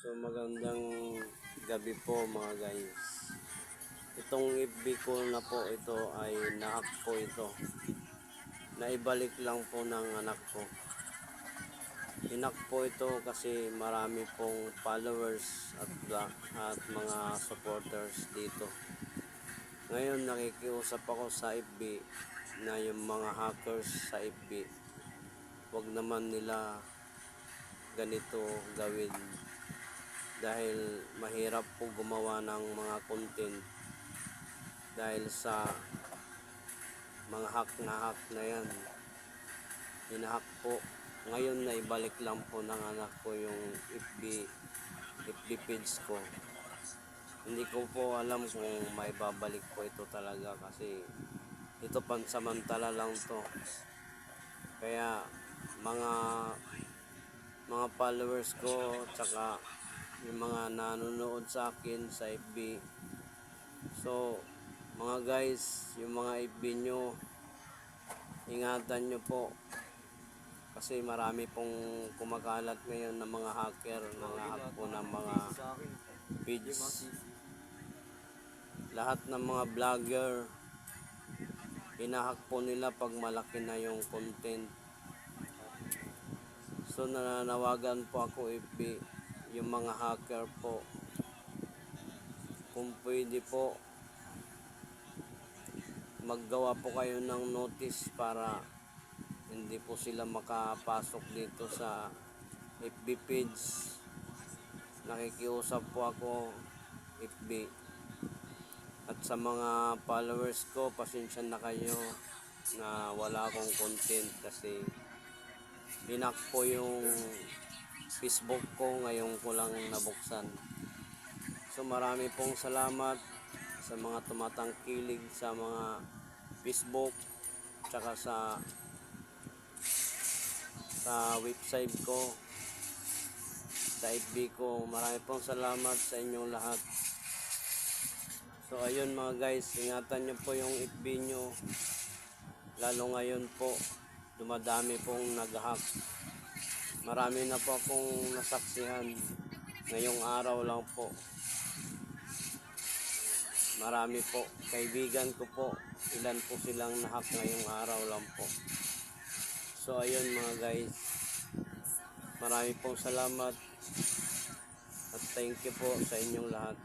So magandang gabi po mga guys. Itong FB ko na po ito ay na-hack po ito. Naibalik lang po ng anak ko. Hinack po ito kasi marami pong followers at mga supporters dito. Ngayon nakikiusap ako sa FB na yung mga hackers sa FB, wag naman nila ganito gawin. Dahil mahirap po gumawa ng mga content dahil sa mga hack na yan. Hinahack po. Ngayon na ibalik lang po ng anak ko yung FB page ko. Hindi ko po alam kung may babalik po ito talaga kasi ito pansamantala lang to. Kaya mga followers ko tsaka yung mga nanonood sa akin sa FB. So, mga guys, yung mga FB nyo, ingatan nyo po. Kasi marami pong kumakalat ngayon ng mga hacker, nanghahack po ng mga page. Lahat ng mga vlogger, hinahack po nila pag malaki na yung content. So, nananawagan po ako FB, yung mga hacker po, kung pwede po maggawa po kayo ng notice para hindi po sila makapasok dito sa FB page. Nakikiusap po ako FB. At sa mga followers ko, pasensya na kayo na wala akong content kasi hinack po yung Facebook ko, ngayon ko lang nabuksan. So marami pong salamat sa mga tumatangkilig sa mga Facebook tsaka sa website ko, sa FB ko. Marami pong salamat sa inyong lahat. So ayun mga guys, ingatan nyo po yung FB nyo, lalo ngayon po dumadami pong nag-hack. Marami na po akong nasaksihan ngayong araw lang po. Marami po, kaibigan ko po, ilan po silang nahack ngayong araw lang po. So ayun mga guys, marami pong salamat at thank you po sa inyong lahat.